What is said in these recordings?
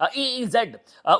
EEZ,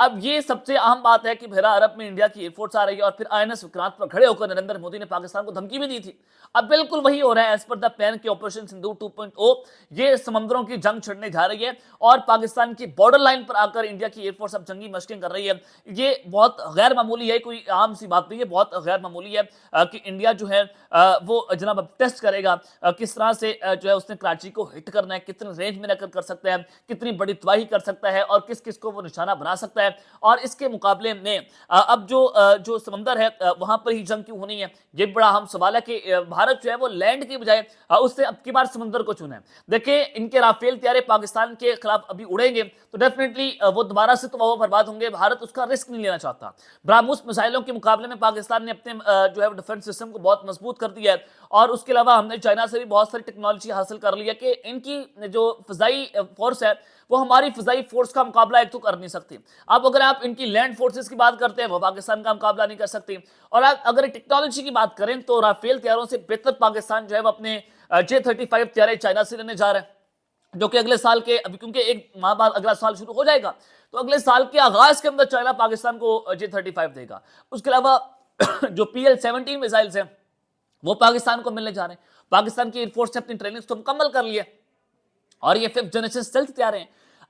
اب یہ سب سے اہم بات ہے کہ بحیرہ عرب میں انڈیا کی ایئر فورس آ رہی ہے اور پھر INS وکرانت پر کھڑے ہو کر نریندر مودی نے پاکستان کو دھمکی بھی دی تھی. اب بالکل وہی ہو رہا ہے ایز پر دا پلان کہ آپریشن سندھور 2.0 یہ سمندروں کی جنگ چھڑنے جا رہی ہے اور پاکستان کی بارڈر لائن پر آ کر انڈیا کی ایئر فورس اب جنگی مشقیں کر رہی ہے. یہ بہت غیر معمولی ہے, کوئی عام سی بات نہیں ہے, بہت غیر معمولی ہے کہ انڈیا جو ہے وہ جناب اب ٹیسٹ کرے گا کس طرح سے جو ہے اس نے کراچی کو ہٹ کرنا ہے, کتنے رینج میں رہ کر سکتا ہے, کتنی بڑی تباہی کر سکتا ہے اور کس کس کو وہ نشانہ بنا سکتا ہے. اور اس کے مقابلے میں اب جو سمندر ہے وہاں پر ہی جنگ کیوں ہونی ہے, یہ بڑا اہم سوال ہے کہ بھارت جو ہے وہ لینڈ کی بجائے اس سے اب کی بار سمندر کو چنا ہے. دیکھیں ان کے رافیل طیارے پاکستان کے خلاف ابھی اڑیں گے تو ڈیفینیٹلی وہ دوبارہ سے تو وہ برباد ہوں گے, بھارت اس کا رسک نہیں لینا چاہتا. براموس میزائلوں کے مقابلے میں پاکستان نے اپنے جو ہے ڈیفنس سسٹم کو بہت مضبوط کر دیا ہے اور اس کے علاوہ ہم نے چائنا سے بھی بہت ساری ٹیکنالوجی حاصل کر لی ہے کہ ان کی جو فضائی فورس ہے وہ ہماری فضائی فورس کا مقابلہ ایک تو کر نہیں سکتی. اب اگر آپ ان کی لینڈ فورسز کی بات کرتے ہیں وہ پاکستان کا مقابلہ نہیں کر سکتی. اور اگر ٹیکنالوجی کی بات کریں تو رافیل طیاروں سے بہتر پاکستان جو ہے وہ اپنے J-35 طیارے چائنا سے لینے جا رہے ہیں, جو کہ اگلے سال کے ابھی کیونکہ ایک ماہ بعد اگلا سال شروع ہو جائے گا تو اگلے سال کے آغاز کے اندر چائنا پاکستان کو J-35 دے گا. اس کے علاوہ جو PL-17 میزائلز ہیں وہ پاکستان کو ملنے جا رہے ہیں. پاکستان کی ایئر فورس نے اپنی ٹریننگ تو مکمل کر لی ہے اور یہ 5th جنریشن اسٹیلتھ طیارے ہیں.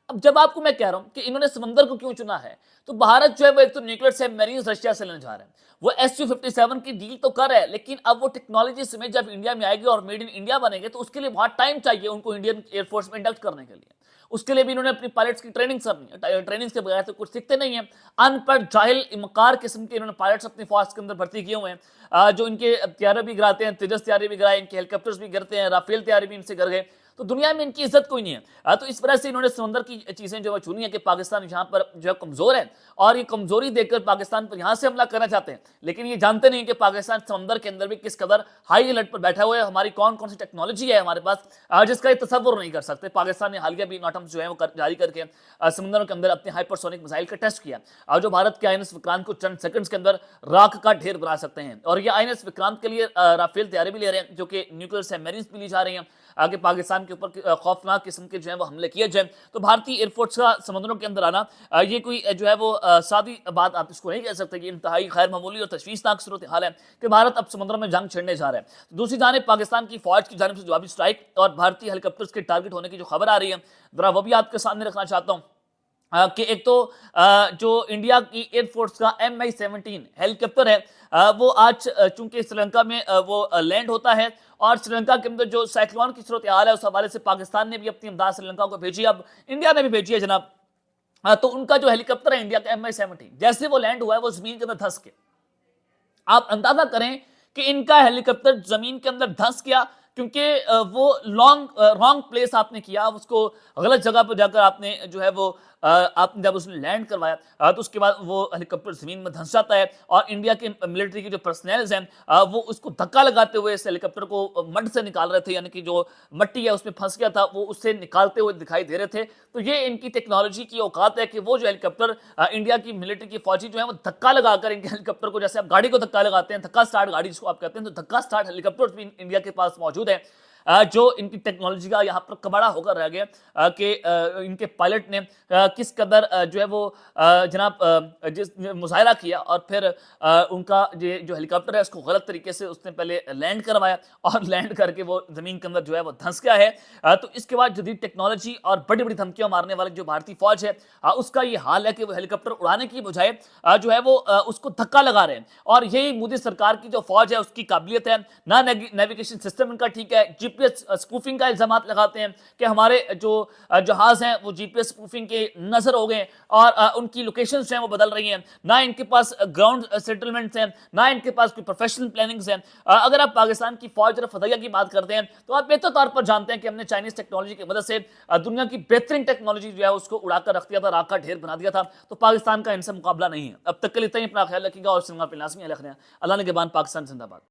اب جب آپ کو میں کہہ رہا ہوں کہ انہوں نے سمندر کو کیوں چنا ہے تو بھارت جو ہے وہ ایک تو نیوکلیئر سے میرینز رشیا سے لینے جا رہے ہیں, وہ Su-57 کی ڈیل تو کر رہے ہیں لیکن اب وہ ٹیکنالوجی سمیت جب انڈیا میں آئے گی اور میڈ ان انڈیا بنے گے تو اس کے لیے بہت ٹائم چاہیے ان کو انڈین ایئر فورس میں انڈکٹ کرنے کے لیے. اس کے لیے بھی انہوں نے اپنی پائلٹس کی ٹریننگ کرنی ہے, ٹریننگ کے بغیر تو کچھ سیکھتے نہیں ہیں. ان پڑھ جاہل مکار قسم کے انہوں نے پائلٹس اپنی فوج کے اندر بھرتی کیے ہوئے ہیں جو ان کے طیارے بھی گراتے ہیں, تیجس طیارے بھی گرائے, ان کے ہیلی کاپٹرز بھی گرتے ہیں, رافیل طیارے بھی ان سے گر گئے. تو دنیا میں ان کی عزت کوئی نہیں ہے. تو اس وجہ سے انہوں نے سمندر کی چیزیں جو چنی ہیں کہ پاکستان یہاں پر جو ہے کمزور ہے اور یہ کمزوری دیکھ کر پاکستان پر یہاں سے حملہ کرنا چاہتے ہیں, لیکن یہ جانتے نہیں کہ پاکستان سمندر کے اندر بھی کس قدر ہائی الرٹ پر بیٹھا ہوا ہے. ہماری کون کون سی ٹیکنالوجی ہے ہمارے پاس جس کا یہ تصور نہیں کر سکتے. پاکستان نے حالیہ بھی ناٹمس جو ہے وہ جاری کر کے سمندروں کے اندر اپنے ہائپرسونک میزائل کا ٹیسٹ کیا اور جو بھارت کے INS وکرانت کو چند سیکنڈز کے اندر راکھ کا ڈھیر بنا سکتے ہیں. اور یہ INS وکرانت کے لیے رافیل طیارے بھی لے رہے ہیں جو کہ نیوکلیئر سبمرینز بھی لی جا رہی ہیں کہ پاکستان کے اوپر خوفناک قسم کے جو ہے وہ حملے کیے جائیں. تو بھارتی ایئر فورس کا سمندروں کے اندر آنا یہ کوئی جو ہے وہ سادی بات آپ اس کو نہیں کہہ سکتے. یہ انتہائی غیر معمولی اور تشویشناک صورتحال ہے کہ بھارت اب سمندروں میں جنگ چھڑنے جا رہا ہے. دوسری جانب پاکستان کی فوج کی جانب سے جوابی اسٹرائک اور بھارتی ہیلی کاپٹرز کے ٹارگٹ ہونے کی جو خبر آ رہی ہے ذرا وہ بھی آپ کے سامنے رکھنا چاہتا ہوں کہ ایک تو جو انڈیا کی ایئر فورس کا Mi-17 ہیلی کاپٹر ہے وہ آج چونکہ سری لنکا میں وہ لینڈ ہوتا ہے اور سری لنکا کے اندر جو سائیکلون کی صورتحال ہے اس حوالے سے پاکستان نے بھی اپنی امداد سری لنکا کو بھیجی, اب انڈیا نے بھی بھیجی ہے جناب. تو ان کا جو ہیلی کاپٹر ہے انڈیا کا Mi-17 جیسے وہ لینڈ ہوا ہے وہ زمین کے اندر دھس کے, آپ اندازہ کریں کہ ان کا ہیلی کاپٹر زمین کے اندر دھس گیا کیونکہ وہ رانگ پلیس آپ نے کیا, اس کو غلط جگہ پر جا کر آپ نے جو ہے وہ آپ نے جب اس میں لینڈ کروایا تو اس کے بعد وہ ہیلی کاپٹر زمین میں دھنس جاتا ہے اور انڈیا کے ملٹری کے جو پرسنلز ہیں وہ اس کو دھکا لگاتے ہوئے اس ہیلی کاپٹر کو مڈ سے نکال رہے تھے, یعنی کہ جو مٹی ہے اس میں پھنس گیا تھا وہ اس سے نکالتے ہوئے دکھائی دے رہے تھے. تو یہ ان کی ٹیکنالوجی کی اوقات ہے کہ وہ جو ہیلی کاپٹر انڈیا کی ملٹری کی فوجی جو ہیں وہ دھکا لگا کر ان کے ہیلی کاپٹر کو, جیسے آپ گاڑی کو دھکا لگاتے ہیں, دھکا سٹارٹ گاڑی جس کو آپ کہتے ہیں, تو دھکا سٹارٹ ہیلی کاپٹر بھی انڈیا کے پاس موجود ہے جو ان کی ٹیکنالوجی کا یہاں پر کباڑا ہو کر رہ گیا کہ ان کے پائلٹ نے کس قدر جو ہے وہ جناب مظاہرہ کیا اور پھر ان کا جو ہیلی کاپٹر ہے اس کو غلط طریقے سے اس نے پہلے لینڈ کروایا اور لینڈ کر کے وہ زمین کے اندر جو ہے وہ دھنس گیا ہے. تو اس کے بعد جدید ٹیکنالوجی اور بڑی بڑی دھمکیاں مارنے والے جو بھارتی فوج ہے اس کا یہ حال ہے کہ وہ ہیلی کاپٹر اڑانے کی بجائے جو ہے وہ اس کو دھکا لگا رہے ہیں. اور یہی مودی سرکار کی جو فوج ہے اس کی قابلیت ہے, نہ نیویگیشن سسٹم ان کا ٹھیک ہے, GPS اسپوفنگ کا الزامات لگاتے ہیں کہ ہمارے جو جہاز ہیں وہ GPS اسپوفنگ کے نظر ہو گئے اور ان کی لوکیشنز ہیں وہ بدل رہی ہیں, نہ ان کے پاس گراؤنڈ سیٹلمنٹس ہیں, نہ ان کے پاس کوئی پروفیشنل پلاننگز ہیں. اگر آپ پاکستان کی فوج اور فضائیہ کی بات کرتے ہیں تو آپ بہتر طور پر جانتے ہیں کہ ہم نے چائنیز ٹیکنالوجی کی مدد سے دنیا کی بہترین ٹیکنالوجی جو ہے اس کو اڑا کر رکھ دیا تھا, راکھ کا ڈھیر بنا دیا تھا. تو پاکستان کا ان سے مقابلہ نہیں ہے. اب تک کے لیے اتنا ہی, اپنا خیال رکھیے گا اور سنگا پہ لازمی ہے. اللہ نگہبان. پاکستان زندہ باد.